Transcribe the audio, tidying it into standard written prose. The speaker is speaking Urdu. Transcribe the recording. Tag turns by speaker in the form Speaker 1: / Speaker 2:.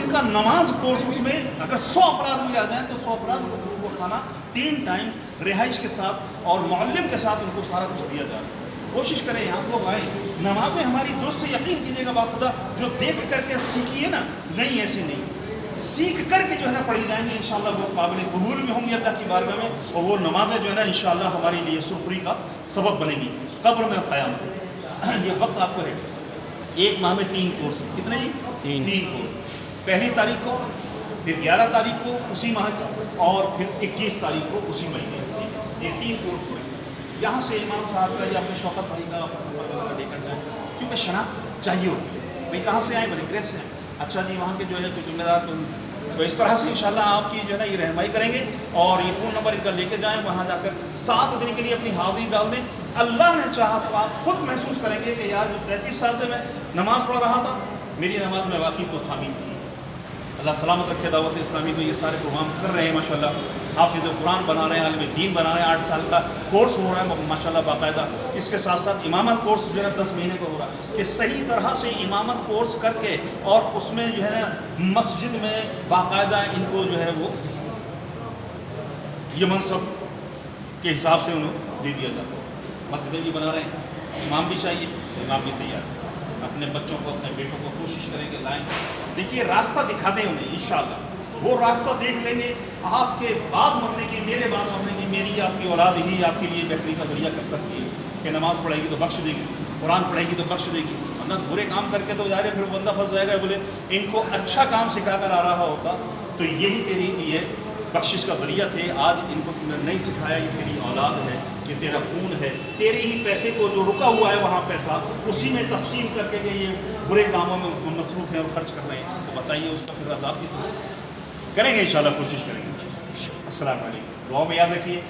Speaker 1: ان کا نماز کورس اس میں اگر 100 افراد بھی آ جائیں تو 100 افراد کو کھانا 3 ٹائم رہائش کے ساتھ اور معلم کے ساتھ ان کو سارا کچھ دیا جائے. کوشش کریں یہاں لوگ آئیں. نمازیں ہماری دوست یقین کیجیے گا باخدا جو دیکھ کر کے سیکھیے نا, نہیں ایسے نہیں, سیکھ کر کے جو ہے نا پڑھی جائیں گی انشاءاللہ وہ قابل قبول بھی ہوں گی اللہ کی بارگاہ میں, اور وہ نمازیں جو ہے نا انشاءاللہ ہمارے لیے سرخری کا سبب بنے گی قبر میں قیامت. یہ وقت آپ کو ہے 1 ماہ میں 3 کورس. کتنے جی؟ 3 کورس. پہلی تاریخ کو, پھر 11 تاریخ کو اسی ماہ کا, اور پھر 21 تاریخ کو اسی مہینے. یہ 3 کورس ہوئے. یہاں سے امام صاحب کا یا اپنے شوکت بھائی کا مسئلہ لے کر جائیں, کیونکہ شناخت چاہیے ہوتی ہے. بھائی کہاں سے آئیں, بھلے گریس سے آئیں, اچھا جی وہاں کے جو ہے کوئی ذمہ دار تو اس طرح سے انشاءاللہ آپ کی جو ہے نا یہ رہنمائی کریں گے, اور یہ فون نمبر ان کا لے کے جائیں, وہاں جا کر 7 دن کے لیے اپنی حاضری ڈال دیں. اللہ نے چاہا تو آپ خود محسوس کریں گے کہ یار جو 33 سال سے میں نماز پڑھ رہا تھا, میری نماز میں واقعی کوئی خامی تھی. اللہ سلامت رکھے. دعوت اسلامی کو یہ سارے پروگرام کر رہے ہیں ماشاءاللہ, حافظ قرآن بنا رہے ہیں, عالم دین بنا رہے ہیں, 8 سال کا کورس ہو رہا ہے ماشاءاللہ باقاعدہ. اس کے ساتھ ساتھ امامت کورس جو ہے 10 مہینے کا ہو رہا ہے, کہ صحیح طرح سے امامت کورس کر کے اور اس میں جو ہے نا مسجد میں باقاعدہ ان کو جو ہے وہ یہ منصب کے حساب سے انہوں دے دیا جاتا ہے. مسجدیں بھی بنا رہے ہیں, امام بھی چاہیے, امام بھی تیار. اپنے بچوں کو, اپنے بیٹوں کو کوشش کریں کہ لائیں. دیکھیے راستہ دکھا دیں انہیں انشاءاللہ, وہ راستہ دیکھ لیں گے. آپ کے بعد مرنے کی, میرے بعد مرنے کی, میری آپ کی اولاد ہی آپ کے لیے بہتری کا ذریعہ کر سکتی ہے کہ نماز پڑھے گی تو بخش دے گی, قرآن پڑھے گی تو بخش دے گی. ورنہ برے کام کر کے تو ظاہر ہے پھر بندہ پھنس جائے گا. بولے ان کو اچھا کام سکھا کر آ رہا ہوتا تو یہی تیری یہ بخشش کا ذریعہ تھے. آج ان کو تم نے نہیں سکھایا, یہ تیری اولاد ہے, یہ تیرا خون ہے, تیرے ہی پیسے کو جو رکا ہوا ہے وہاں پیسہ اسی میں تقسیم کر کے کہ یہ برے کاموں میں مصروف ہیں اور خرچ کر رہے ہیں, تو بتائیے اس کا پھر عذاب کی تو کریں گے انشاءاللہ, کوشش کریں گے. السلام علیکم. دعا میں یاد رکھیے.